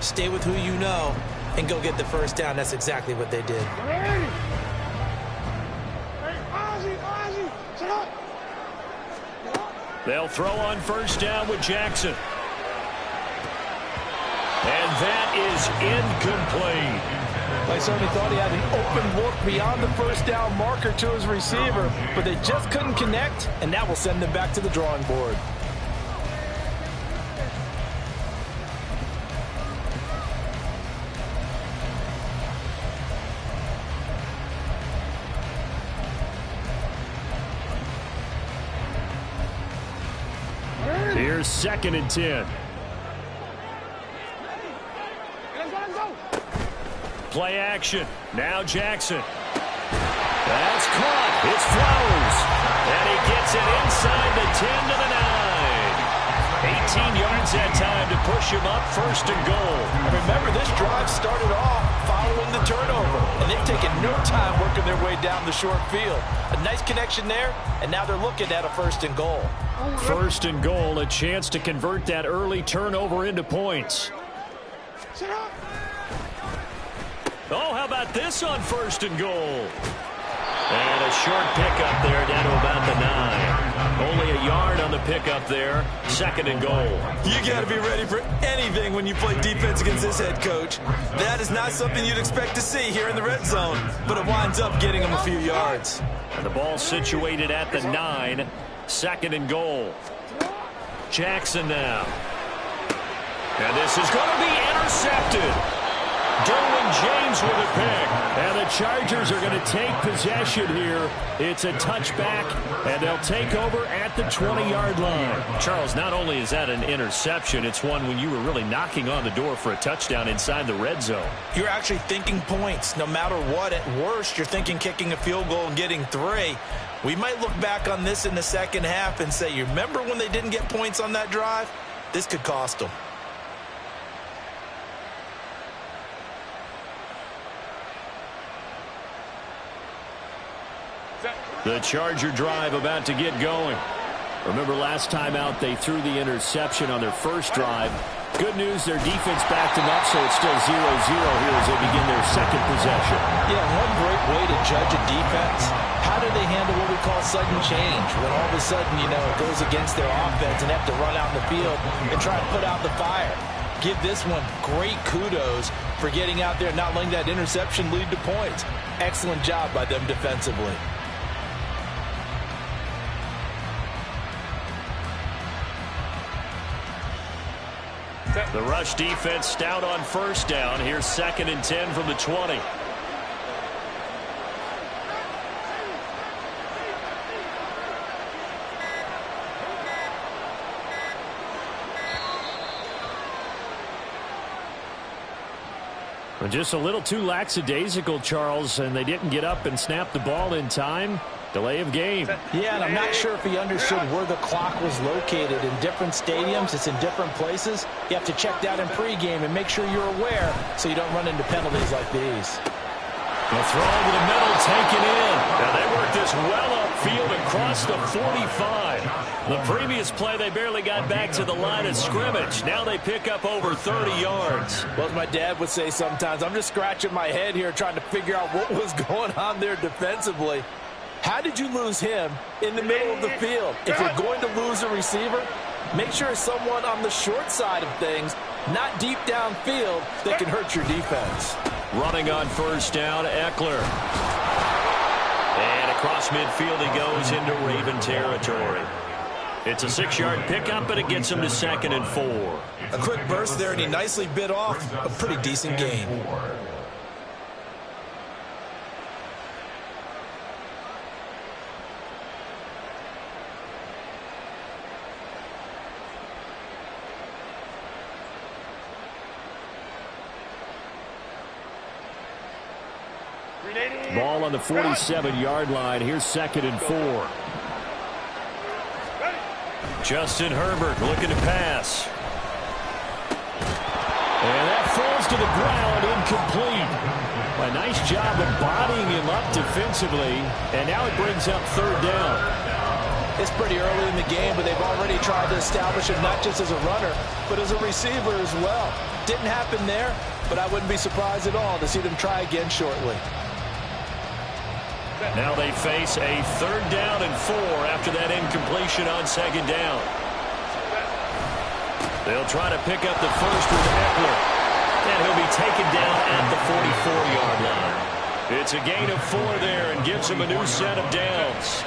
stay with who you know, and go get the first down. That's exactly what they did. They'll throw on first down with Jackson. And that is incomplete. I certainly thought he had an open look beyond the first down marker to his receiver, but they just couldn't connect, and that will send them back to the drawing board. Here's 2nd and 10. Play action. Now Jackson. That's caught. It's Flowers. And he gets it inside the 10 to the 9. 18 yards that time to push him up 1st and goal. And remember, this drive started off following the turnover, and they've taken no time working their way down the short field. A nice connection there, and now they're looking at a 1st and goal. 1st and goal, a chance to convert that early turnover into points. Oh, how about this on 1st and goal? And a short pickup there down to about the 9. Only a yard on the pickup there. 2nd and goal. You got to be ready for anything when you play defense against this head coach. That is not something you'd expect to see here in the red zone, but it winds up getting him a few yards. And the ball situated at the 9. 2nd and goal. Jackson now. And this is going to be intercepted. Derwin James with a pick. And the Chargers are going to take possession here. It's a touchback, and they'll take over at the 20-yard line. Charles, not only is that an interception, it's one when you were really knocking on the door for a touchdown inside the red zone. You're actually thinking points. No matter what, at worst, you're thinking kicking a field goal and getting 3. We might look back on this in the second half and say, you remember when they didn't get points on that drive? This could cost them. The Charger drive about to get going. Remember last time out they threw the interception on their first drive. Good news, their defense backed them up, so it's still 0-0 here as they begin their second possession. Yeah, one great way to judge a defense, how do they handle what we call sudden change? When all of a sudden, it goes against their offense and they have to run out in the field and try to put out the fire. Give this one great kudos for getting out there and not letting that interception lead to points. Excellent job by them defensively. The rush defense stout on first down. Here's 2nd and 10 from the 20. Just a little too lackadaisical, Charles, and they didn't get up and snap the ball in time. Delay of game. Yeah, and I'm not sure if he understood where the clock was located. In different stadiums, it's in different places. You have to check that in pregame and make sure you're aware so you don't run into penalties like these. The throw to the middle, taken in. Now they worked this well upfield across the 45. The previous play, they barely got back to the line of scrimmage. Now they pick up over 30 yards. Well, as my dad would say sometimes, I'm just scratching my head here trying to figure out what was going on there defensively. How did you lose him in the middle of the field? If you're going to lose a receiver, make sure it's someone on the short side of things, not deep downfield, that can hurt your defense. Running on first down, Eckler. And across midfield he goes into Raven territory. It's a 6-yard pickup, but it gets him to 2nd and 4. A quick burst there, and he nicely bit off a pretty decent gain. Ball on the 47-yard line. Here's 2nd and 4. Justin Herbert looking to pass. And that falls to the ground, incomplete. A nice job of bodying him up defensively. And now it brings up 3rd down. It's pretty early in the game, but they've already tried to establish him not just as a runner, but as a receiver as well. Didn't happen there, but I wouldn't be surprised at all to see them try again shortly. Now they face a 3rd down and 4 after that incompletion on 2nd down. They'll try to pick up the first with Ekeler. And he'll be taken down at the 44-yard line. It's a gain of 4 there and gives him a new set of downs.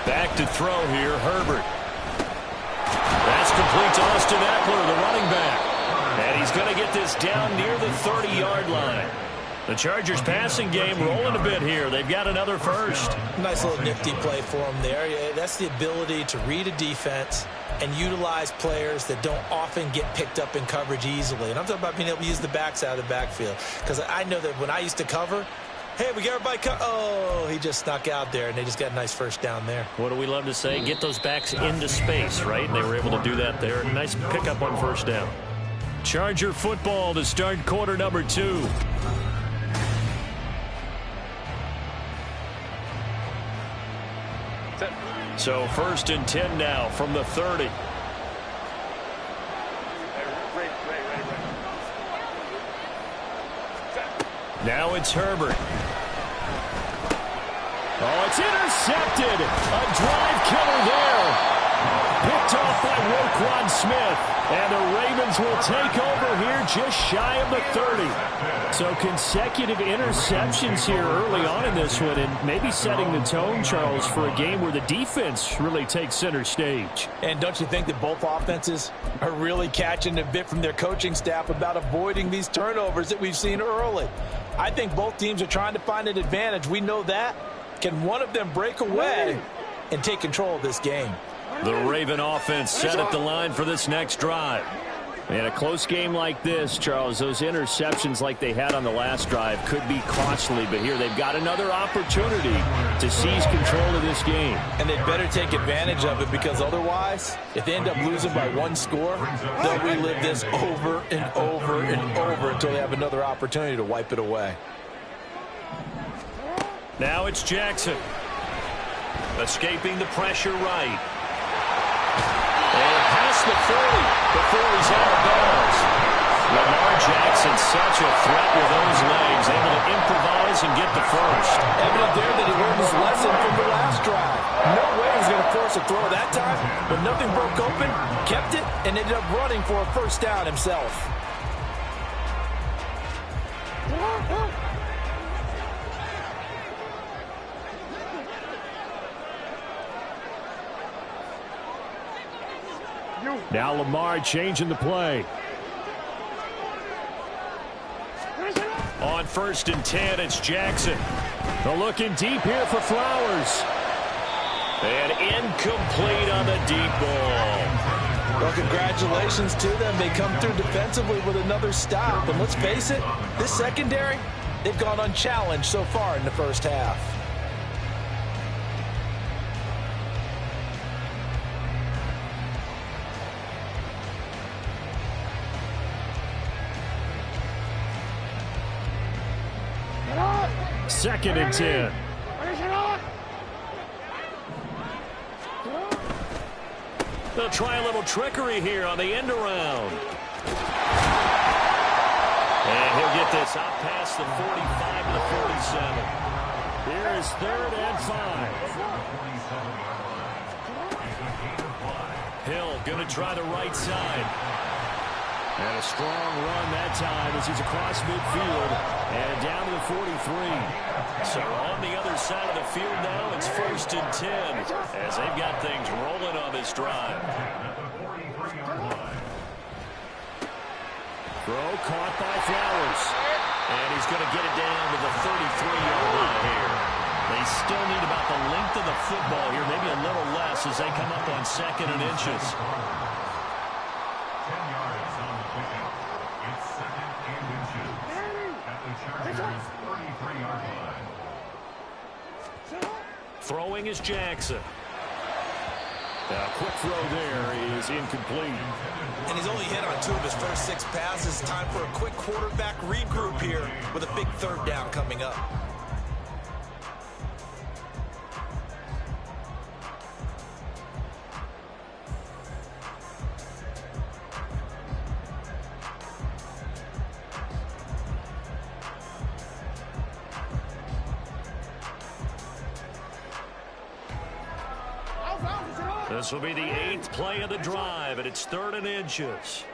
Back to throw here, Herbert. That's complete to Austin Ekeler, the running back. And he's going to get this down near the 30-yard line. The Chargers passing game rolling a bit here. They've got another first. Nice little nifty play for him there. That's the ability to read a defense and utilize players that don't often get picked up in coverage easily. And I'm talking about being able to use the backs out of the backfield. Because I know that when I used to cover, hey, we got everybody oh, he just snuck out there, and they just got a nice first down there. What do we love to say? Get those backs into space, right? And they were able to do that there. Nice pickup on first down. Charger football to start quarter number 2. So 1st and 10 now from the 30. Now it's Herbert. Oh, it's intercepted. A drive killer there. Picked off by Roquan Smith. And the Ravens will take over here just shy of the 30. So consecutive interceptions here early on in this one, and maybe setting the tone, Charles, for a game where the defense really takes center stage. And don't you think that both offenses are really catching a bit from their coaching staff about avoiding these turnovers that we've seen early? I think both teams are trying to find an advantage. We know that. Can one of them break away and take control of this game? The Raven offense set at the line for this next drive. In a close game like this, Charles, those interceptions like they had on the last drive could be costly, but here they've got another opportunity to seize control of this game. And they better take advantage of it, because otherwise, if they end up losing by 1 score, they'll relive this over and over and over until they have another opportunity to wipe it away. Now it's Jackson. Escaping the pressure right. And past the 40 before he's out of bounds. Lamar Jackson, such a threat with those legs, able to improvise and get the first. Evident there that he learned his lesson from the last drive. No way he was going to force a throw that time, but nothing broke open, kept it, and ended up running for a first down himself. Now Lamar changing the play. On 1st and 10, it's Jackson. They're looking deep here for Flowers. And incomplete on the deep ball. Well, congratulations to them. They come through defensively with another stop. And let's face it, this secondary, they've gone unchallenged so far in the first half. Second and 10. They'll try a little trickery here on the end around. And he'll get this out past the 45 to the 47. Here is 3rd and 5. Hill going to try the right side. And a strong run that time as he's across midfield and down to the 43. So on the other side of the field now, it's 1st and 10 as they've got things rolling on this drive. Throw caught by Flowers. And he's going to get it down to the 33-yard line here. They still need about the length of the football here, maybe a little less as they come up on 2nd and inches. Throwing is Jackson. A quick throw there is incomplete. And he's only hit on 2 of his first 6 passes. Time for a quick quarterback regroup here with a big 3rd down coming up. This will be the 8th play of the drive, and it's 3rd and inches.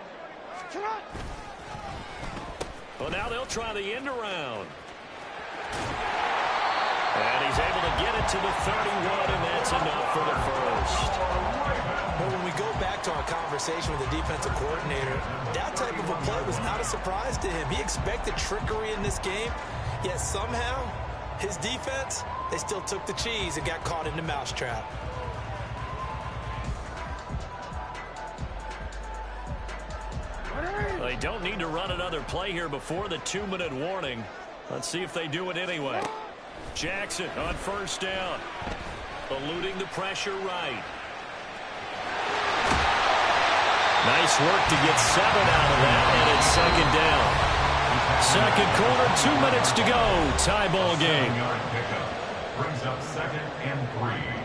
Well, now they'll try the end around. And he's able to get it to the 31, and that's enough for the first. Well, when we go back to our conversation with the defensive coordinator, that type of a play was not a surprise to him. He expected trickery in this game, yet somehow his defense, they still took the cheese and got caught in the mousetrap. They don't need to run another play here before the 2-minute warning. Let's see if they do it anyway. Jackson on 1st down. Eluding the pressure right. Nice work to get 7 out of that, and it's 2nd down. 2nd quarter, 2 minutes to go. Tie ball game. Brings up 2nd and 3.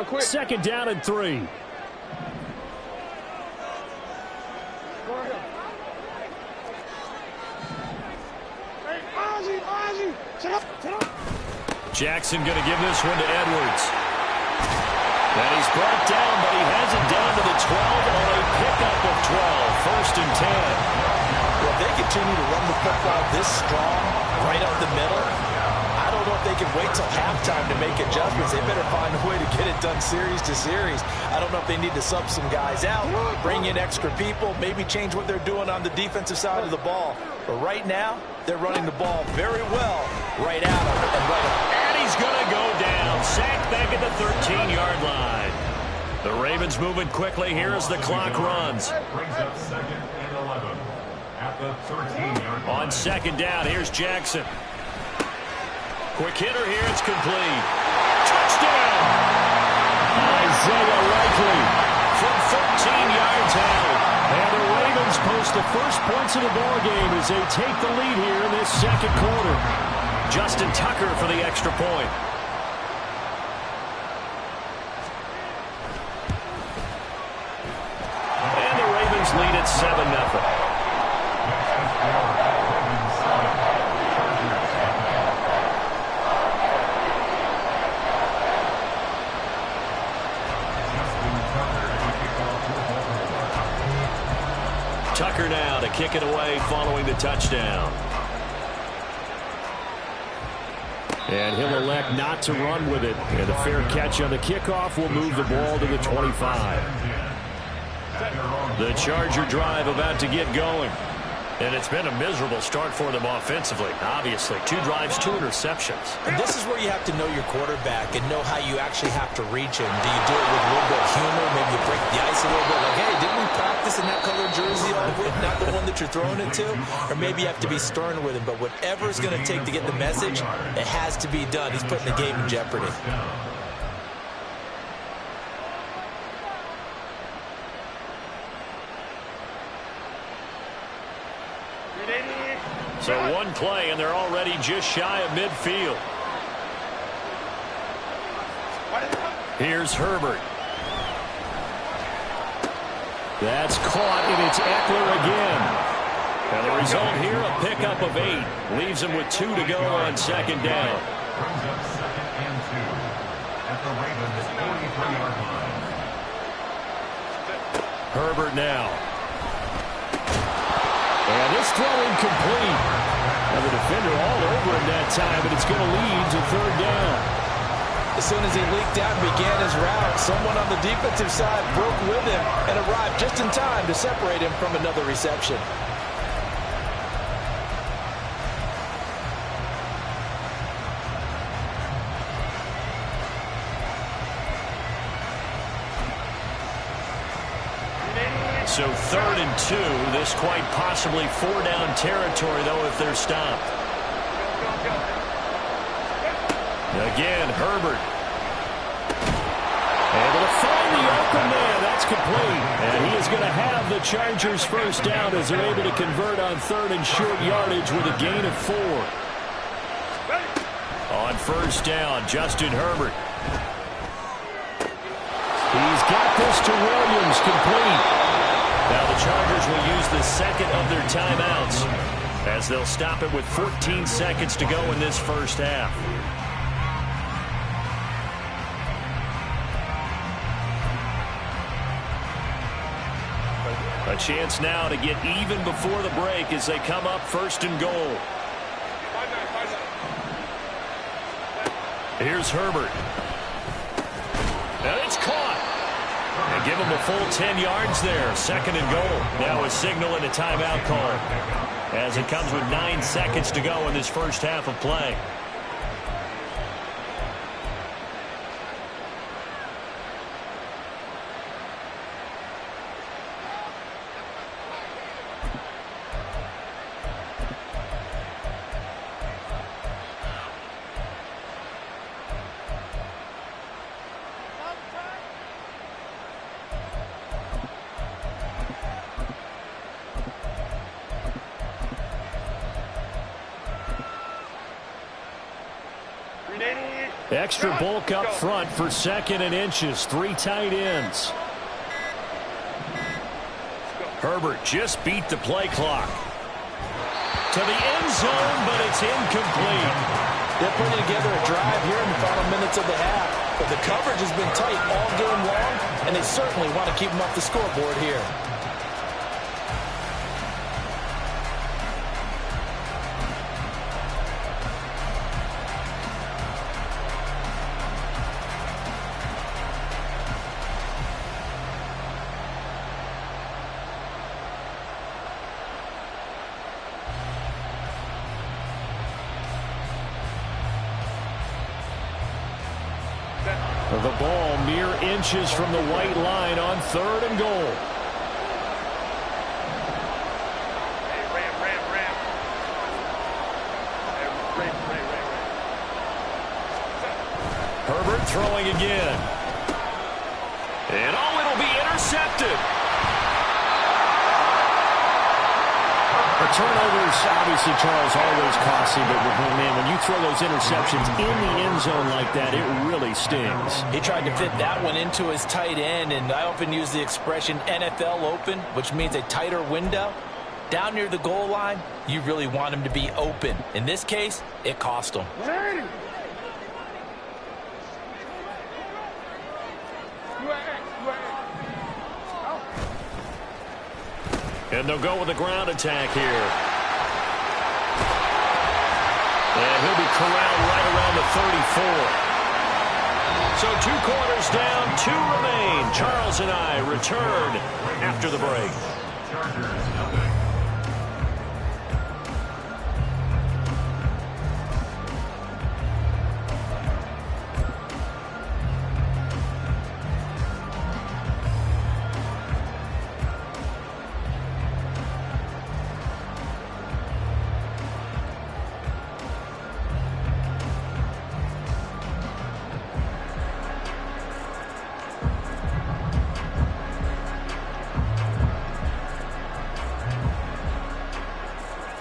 Quick. 2nd down and 3. Jackson going to give this one to Edwards. And he's brought down, but he has it down to the 12 on a pickup of 12. 1st and 10. Well, if they continue to run the football this strong, right up the middle, I don't know if they can wait till halftime to make adjustments. They better find a way to get it done series to series. I don't know if they need to sub some guys out, bring in extra people, maybe change what they're doing on the defensive side of the ball. But right now, they're running the ball very well right out of it. And he's going to go down. Sacked back at the 13-yard line. The Ravens moving quickly here as the clock runs. Brings up 2nd and 11 at the 13-yard line. On 2nd down, here's Jackson. Quick hitter here, it's complete. Touchdown! Isaiah Likely from 13 yards out. And the Ravens post the first points of the ballgame as they take the lead here in this 2nd quarter. Justin Tucker for the extra point. And the Ravens lead at 7-0. Tucker now to kick it away following the touchdown. And he'll elect not to run with it. And a fair catch on the kickoff will move the ball to the 25. The Charger drive about to get going. And it's been a miserable start for them offensively, obviously. 2 drives, 2 interceptions. And this is where you have to know your quarterback and know how you actually have to reach him. Do you do it with a little bit of humor? Maybe you break the ice a little bit. Like, hey, didn't we practice in that color jersey all week? Not the one that you're throwing it to? Or maybe you have to be stern with him. But whatever it's going to take to get the message, it has to be done. He's putting the game in jeopardy. So 1 play, and they're already just shy of midfield. Here's Herbert. That's caught, and it's Eckler again. And the result here, a pickup of 8. Leaves him with 2 to go on 2nd down. Brings up 2nd and 2 at the Ravens' 43-yard line. Herbert now. And this throw incomplete. And the defender all over him that time, but it's going to lead to 3rd down. As soon as he leaked out and began his route, someone on the defensive side broke with him and arrived just in time to separate him from another reception. So 3rd and 2. This quite possibly 4-down territory, though, if they're stopped. Again, Herbert. Able to find the open man. That's complete. And he is going to have the Chargers first down as they're able to convert on 3rd and short yardage with a gain of 4. On first down, Justin Herbert. He's got this to Williams, complete. Now the Chargers will use the second of their timeouts as they'll stop it with 14 seconds to go in this first half. A chance now to get even before the break as they come up 1st and goal. Here's Herbert. And it's caught. And give him a full 10 yards there. 2nd and goal. Now a signal and a timeout call as it comes with 9 seconds to go in this first half of play. Extra bulk up front for 2nd and inches. 3 tight ends. Herbert just beat the play clock. To the end zone, but it's incomplete. They're putting together a drive here in the final minutes of the half. But the coverage has been tight all game long, and they certainly want to keep them off the scoreboard here. The ball mere inches from the white line on 3rd and goal. Herbert throwing again. And it'll be intercepted. Turnovers, obviously, Charles, always costly, but man, when you throw those interceptions in the end zone like that, it really stings. He tried to fit that one into his tight end, and I often use the expression NFL open, which means a tighter window. Down near the goal line, you really want him to be open. In this case, it cost him. And they'll go with the ground attack here. And he'll be corralled right around the 34. So 2 quarters down, 2 remain. Charles and I return after the break. Chargers, nothing.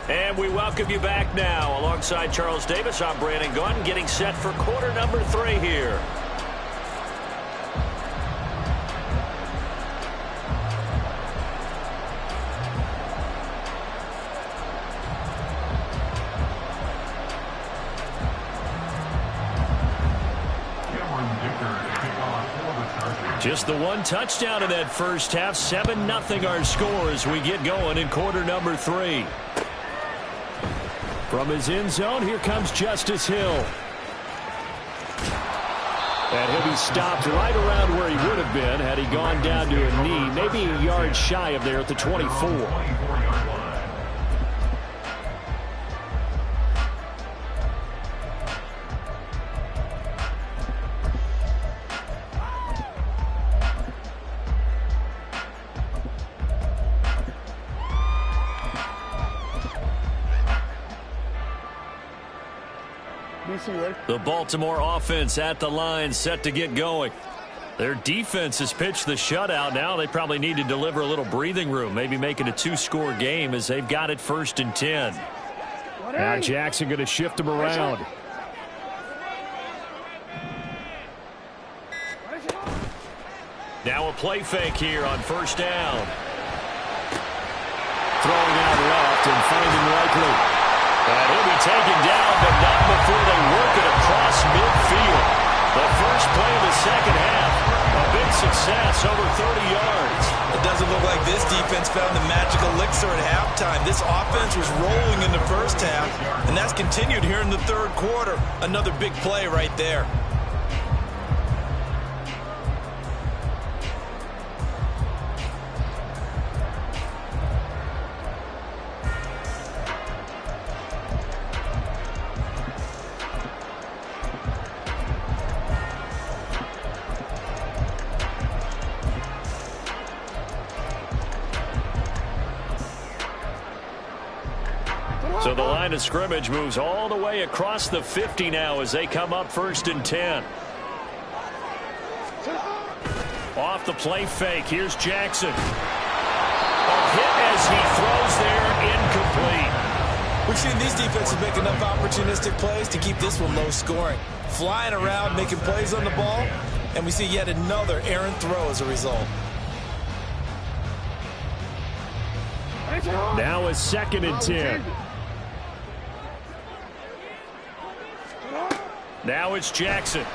And we welcome you back now. Alongside Charles Davis, I'm Brandon Gaudin, getting set for quarter number 3 here. Just the 1 touchdown in that first half. 7-0 our score as we get going in quarter number 3. From his end zone, here comes Justice Hill. And he'll be stopped right around where he would have been had he gone down to a knee, maybe a yard shy of there at the 24. DC, ready? The Baltimore offense at the line, set to get going. Their defense has pitched the shutout. Now they probably need to deliver a little breathing room, maybe make it a 2-score game as they've got it 1st and 10. Now Jackson going to shift him around. Now a play fake here on 1st down. Throwing out left and finding Likely. And he'll be taken down, but not before they work it across midfield. The first play of the second half, a big success, over 30 yards. It doesn't look like this defense found the magical elixir at halftime. This offense was rolling in the first half, and that's continued here in the third quarter. Another big play right there. So the line of scrimmage moves all the way across the 50 now as they come up 1st and 10. Off the play fake. Here's Jackson. A hit as he throws there, incomplete. We've seen these defenses make enough opportunistic plays to keep this one low scoring. Flying around, making plays on the ball, and we see yet another errant throw as a result. Now a 2nd and 10. Now it's Jackson.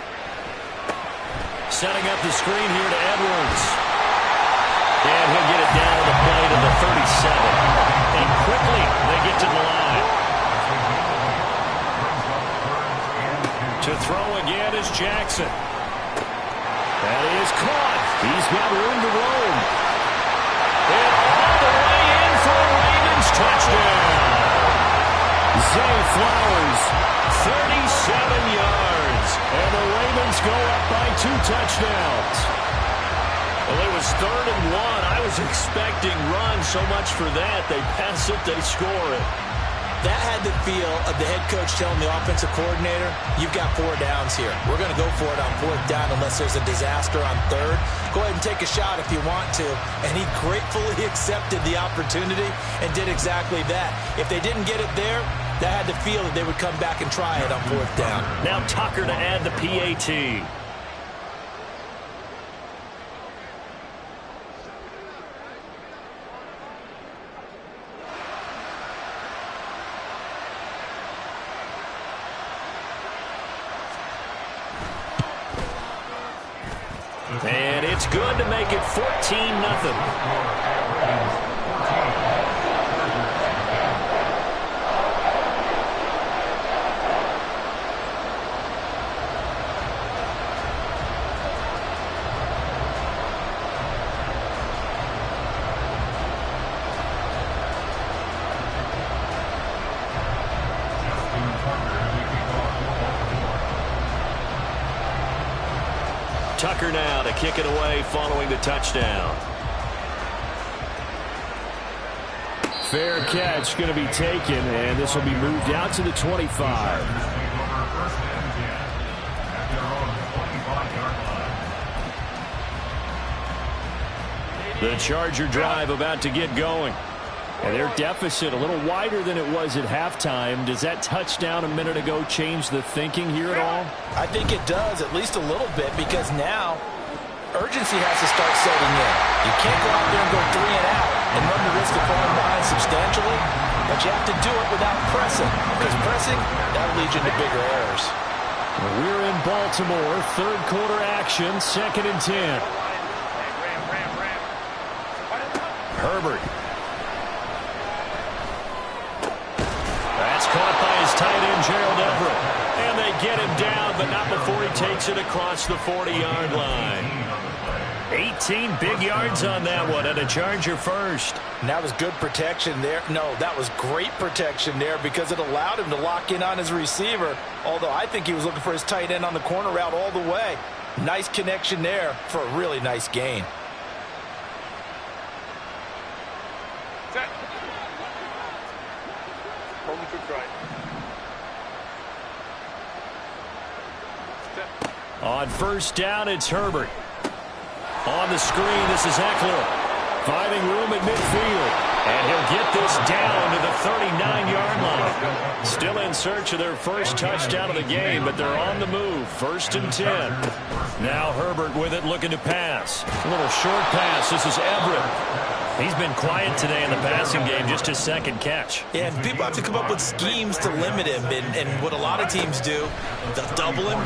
Setting up the screen here to Edwards. And he'll get it down to the play to the 37. And quickly they get to the line. To throw again is Jackson. That is caught. He's got room to roam. And all the way in for a Ravens touchdown. Zay Flowers, 37 yards. And the Ravens go up by 2 touchdowns. Well, it was 3rd and 1. I was expecting run so much for that. They pass it, they score it. That had the feel of the head coach telling the offensive coordinator, you've got 4 downs here. We're going to go for it on 4th down unless there's a disaster on 3rd. Go ahead and take a shot if you want to. And he gratefully accepted the opportunity and did exactly that. If they didn't get it there, that had the feel that they would come back and try it on 4th down. Now Tucker to add the PAT. And it's good to make it 14-0. Tucker now to kick it away following the touchdown. Fair catch going to be taken, and this will be moved out to the 25. The Charger drive about to get going. And their deficit a little wider than it was at halftime. Does that touchdown a minute ago change the thinking here at all? I think it does, at least a little bit, because now urgency has to start setting in. You can't go out there and go 3 and out and run the risk of falling behind substantially, but you have to do it without pressing, because pressing, that'll lead you into bigger errors. We're in Baltimore, 3rd quarter action, 2nd and 10. Herbert. That's caught by his tight end, Gerald Everett. And they get him down, but not before he takes it across the 40-yard line. 18 big yards on that one, and a Charger first. And that was good protection there. No, that was great protection there because it allowed him to lock in on his receiver, although I think he was looking for his tight end on the corner route all the way. Nice connection there for a really nice gain. Set. Hold me to right. On first down, it's Herbert. On the screen, this is Eckler. Finding room at midfield. And he'll get this down to the 39-yard line. Still in search of their first touchdown of the game, but they're on the move. 1st and 10. Now Herbert with it, looking to pass. A little short pass. This is Everett. He's been quiet today in the passing game, just his second catch. Yeah, and people have to come up with schemes to limit him. And what a lot of teams do, they'll double him,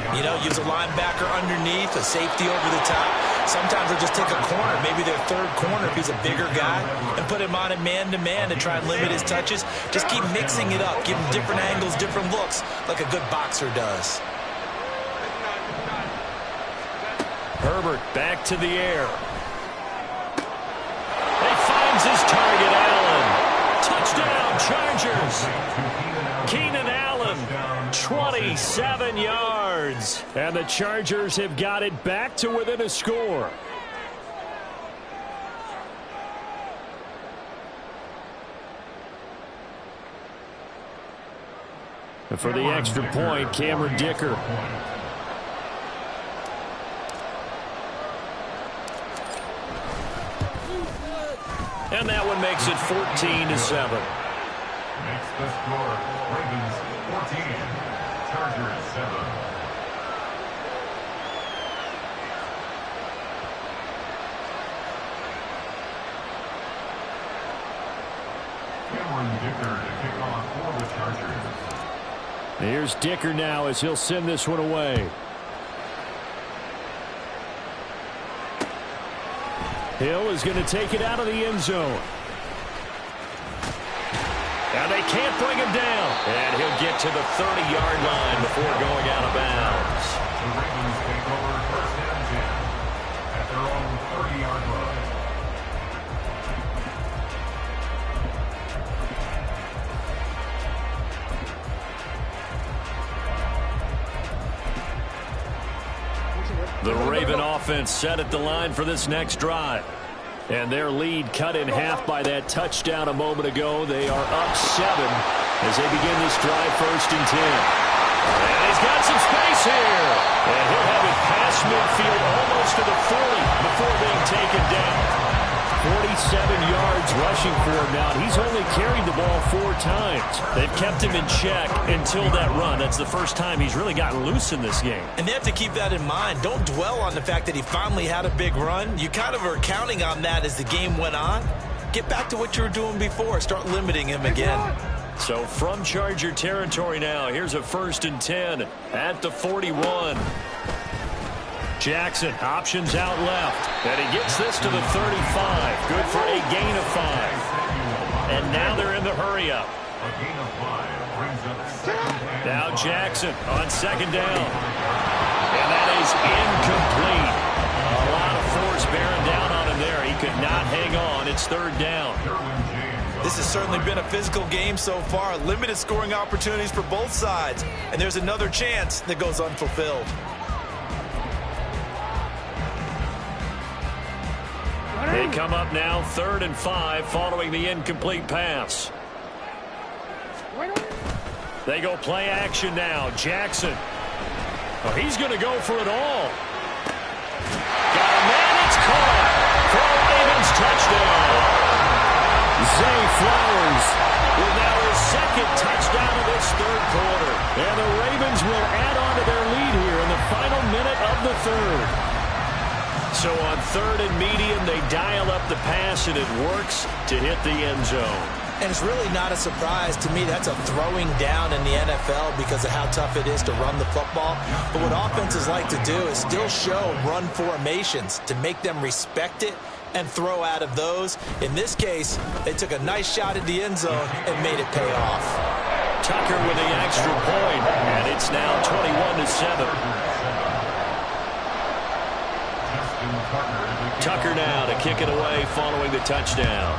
use a linebacker underneath, a safety over the top. Sometimes they'll just take a corner, maybe their third corner if he's a bigger guy, and put him on a man-to-man to try and limit his touches. Just keep mixing it up, give him different angles, different looks, like a good boxer does. Herbert back to the air. Finds his target, Allen. Touchdown, Chargers. Keenan Allen, 27 yards. And the Chargers have got it back to within a score. For the extra point, Cameron Dicker. And that one makes it 14-7. Makes the score Ravens 14, Chargers 7. Cameron Dicker to kick off for the Chargers. Here's Dicker now as he'll send this one away. Hill is going to take it out of the end zone. And they can't bring him down. And he'll get to the 30-yard line before going out of bounds. The Ravens take over 1st and 10 at their own 30-yard line. The Raven offense set at the line for this next drive. And their lead cut in half by that touchdown a moment ago. They are up 7 as they begin this drive 1st and 10. And he's got some space here. And he'll have it past midfield almost to the 40 before being taken down. 47 yards rushing for him now. He's only carried the ball 4 times. They've kept him in check until that run. That's the first time he's really gotten loose in this game. And they have to keep that in mind. Don't dwell on the fact that he finally had a big run. You kind of are counting on that as the game went on. Get back to what you were doing before. Start limiting him again. So from Charger territory now, here's a 1st and 10 at the 41. Jackson options out left. And he gets this to the 35. Good for a gain of 5. And now they're in the hurry-up. A gain of 5 brings up 2nd and Now 5. Jackson on 2nd down. And that is incomplete. A lot of force bearing down on him there. He could not hang on. It's 3rd down. This has certainly been a physical game so far. Limited scoring opportunities for both sides. And there's another chance that goes unfulfilled. They come up now 3rd and 5 following the incomplete pass. They go play action now. Jackson. Oh, he's going to go for it all. Got a man. It's caught for a Ravens touchdown. Zay Flowers with now his 2nd touchdown of this 3rd quarter. And the Ravens will add on to their lead here in the final minute of the 3rd. So on 3rd and medium, they dial up the pass, and it works to hit the end zone. And it's really not a surprise to me. That's a throwing down in the NFL because of how tough it is to run the football. But what offenses like to do is still show run formations to make them respect it and throw out of those. In this case, they took a nice shot at the end zone and made it pay off. Tucker with the extra point, and it's now 21-7. Tucker now to kick it away following the touchdown.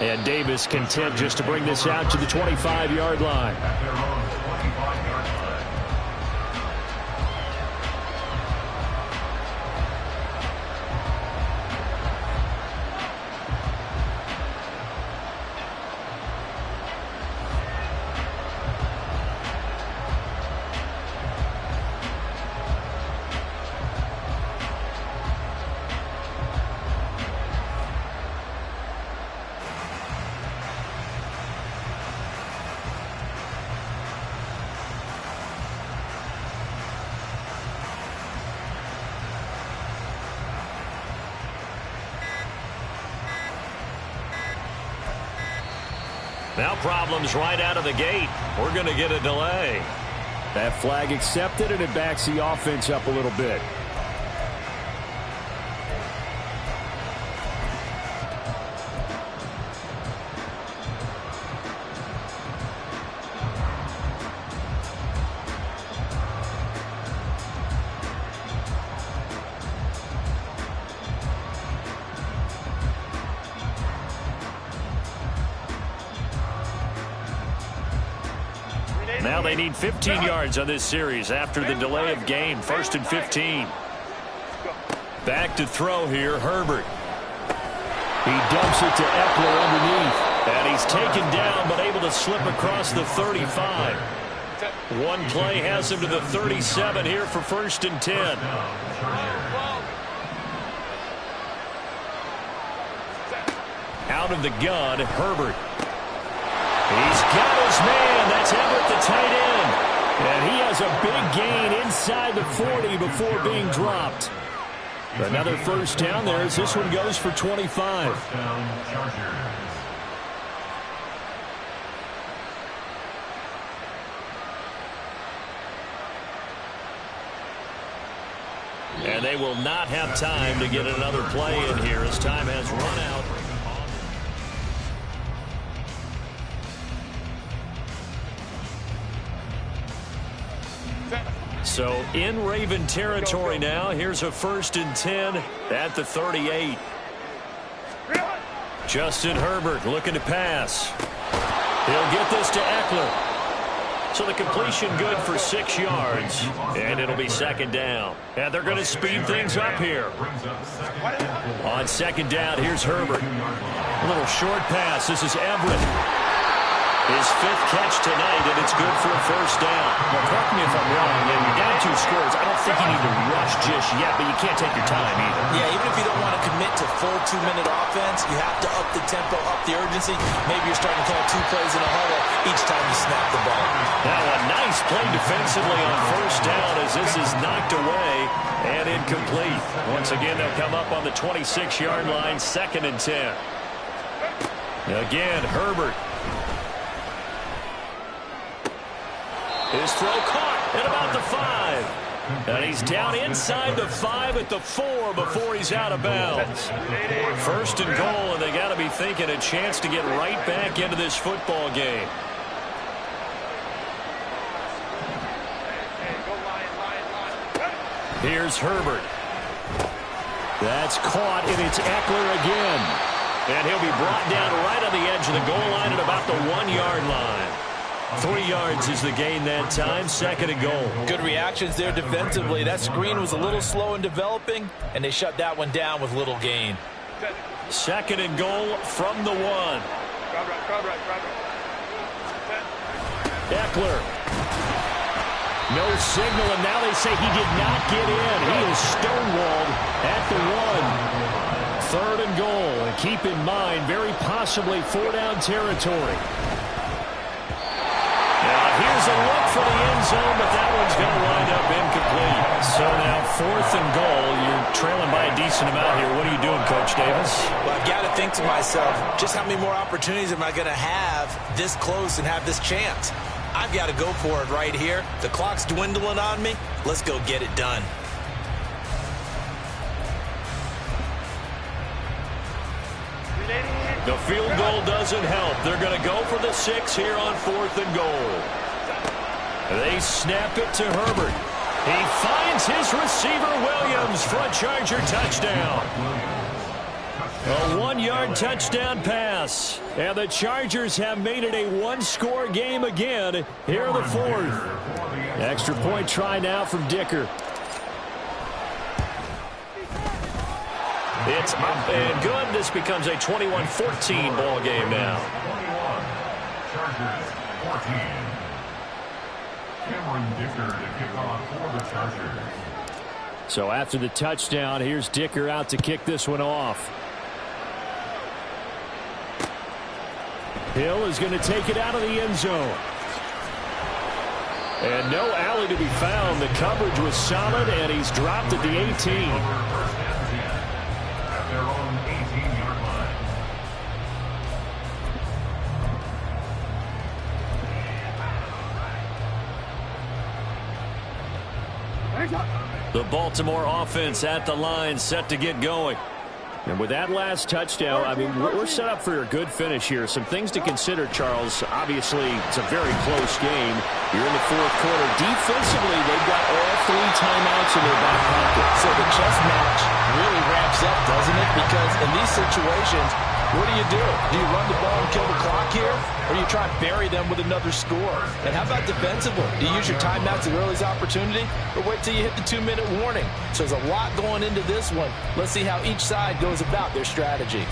And Davis content just to bring this out to the 25-yard line. At their own 25-yard line. Now problems right out of the gate. We're going to get a delay. That flag accepted, and it backs the offense up a little bit. Now they need 15 yards on this series after the delay of game. 1st and 15. Back to throw here, Herbert. He dumps it to Eckler underneath. And he's taken down but able to slip across the 35. One play has him to the 37 here for 1st and 10. Out of the gun, Herbert. He's got his man. That's Everett, the tight end. And he has a big gain inside the 40 before being dropped. Another first down there as this one goes for 25. First down, Chargers. And they will not have time to get another play in here as time has run out. So in Raven territory now. Here's a 1st and 10 at the 38. Justin Herbert looking to pass. He'll get this to Eckler. So the completion good for 6 yards. And it'll be 2nd down. And they're going to speed things up here. On 2nd down, here's Herbert. A little short pass. This is Everett. His 5th catch tonight, and it's good for a 1st down. Well, correct me if I'm wrong. And you're down 2 scores. I don't think you need to rush just yet, but you can't take your time either. Yeah, even if you don't want to commit to full 2-minute offense, you have to up the tempo, up the urgency. Maybe you're starting to call 2 plays in a huddle each time you snap the ball. Now a nice play defensively on 1st down as this is knocked away and incomplete. Once again, they'll come up on the 26-yard line, 2nd and 10. Again, Herbert. His throw caught at about the 5. And he's down inside the 5 at the 4 before he's out of bounds. 1st and goal, and they got to be thinking a chance to get right back into this football game. Here's Herbert. That's caught, and it's Eckler again. And he'll be brought down right on the edge of the goal line at about the 1-yard line. 3 yards is the gain that time. 2nd and goal. Good reactions there defensively. That screen was a little slow in developing, and they shut that one down with little gain. 2nd and goal from the 1. Eckler. No signal, and now they say he did not get in. He is stonewalled at the 1. 3rd and goal. And keep in mind, very possibly 4-down territory. Here's a look for the end zone, but that one's going to wind up incomplete. So now 4th and goal. You're trailing by a decent amount here. What are you doing, Coach Davis? Well, I've got to think to myself, just how many more opportunities am I going to have this close and have this chance? I've got to go for it right here. The clock's dwindling on me. Let's go get it done. The field goal doesn't help. They're going to go for the 6 here on 4th and goal. They snap it to Herbert. He finds his receiver, Williams, for a Charger touchdown. A 1-yard touchdown pass. And the Chargers have made it a 1-score game again here in the 4th. Extra point try now from Dicker. It's up and good. This becomes a 21-14 ball game now. 21, Chargers 14. Cameron Dicker to kick off for the Chargers. So after the touchdown, here's Dicker out to kick this one off. Hill is going to take it out of the end zone. And no alley to be found. The coverage was solid, and he's dropped at the 18. Their own 18-yard line. The Baltimore offense at the line, set to get going. And with that last touchdown, I mean, we're set up for a good finish here. Some things to consider, Charles. Obviously, it's a very close game. You're in the fourth quarter. Defensively, they've got all 3 timeouts in their back pocket. So the chess match really ramps up, doesn't it? Because in these situations, what do? Do you run the ball and kill the clock here? Or do you try and bury them with another score? And how about defensively? Do you use your timeouts at earliest opportunity? Or wait till you hit the 2-minute warning? So there's a lot going into this one. Let's see how each side goes about their strategy.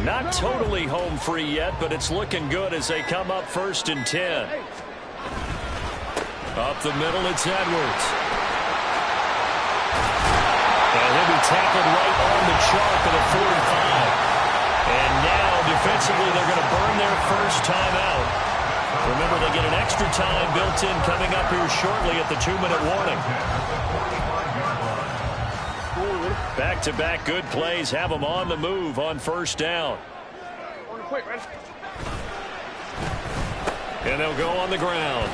Not totally home free yet, but it's looking good as they come up 1st and 10. Up the middle, it's Edwards. And he'll be tackled right on the chalk at the 45. And now, defensively, they're going to burn their first timeout. Remember, they get an extra time built in coming up here shortly at the 2-minute warning. Back-to-back good plays have them on the move on 1st down. And they'll go on the ground.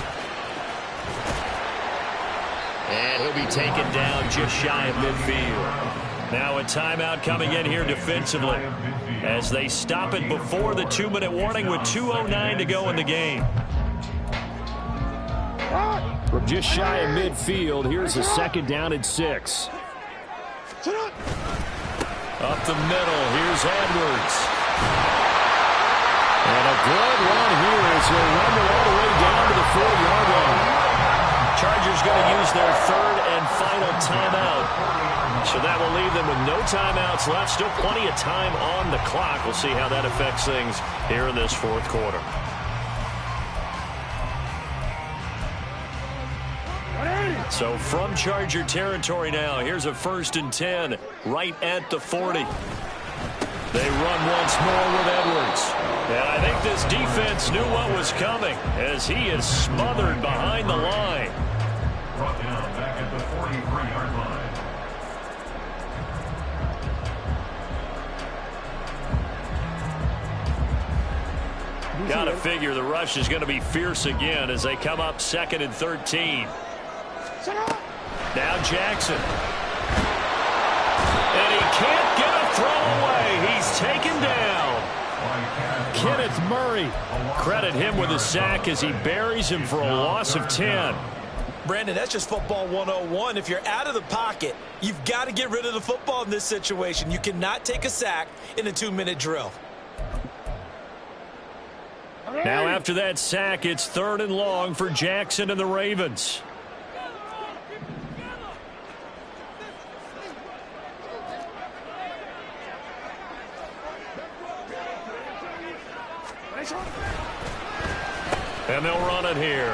And he'll be taken down just shy of midfield. Now a timeout coming in here defensively as they stop it before the 2-minute warning with 2:09 to go in the game. From just shy of midfield, here's a 2nd down and 6. Up the middle, here's Edwards. And a good run here as they run all the way down to the 4-yard line. Chargers going to use their 3rd and final timeout. So that will leave them with no timeouts left. Still plenty of time on the clock. We'll see how that affects things here in this 4th quarter. So from Charger territory now, here's a 1st and 10 right at the 40. They run once more with Edwards. And I think this defense knew what was coming as he is smothered behind the line. Brought down back at the 43-yard line. Got to figure the rush is going to be fierce again as they come up 2nd and 13. Now Jackson. And he can't get a throw away. He's taken down. Kenneth Murray. Credit him with a sack as he buries him for a loss of 10. Brandon, that's just football 101. If you're out of the pocket, you've got to get rid of the football in this situation. You cannot take a sack in a 2-minute drill. Now after that sack, it's 3rd and long for Jackson and the Ravens. And they'll run it here.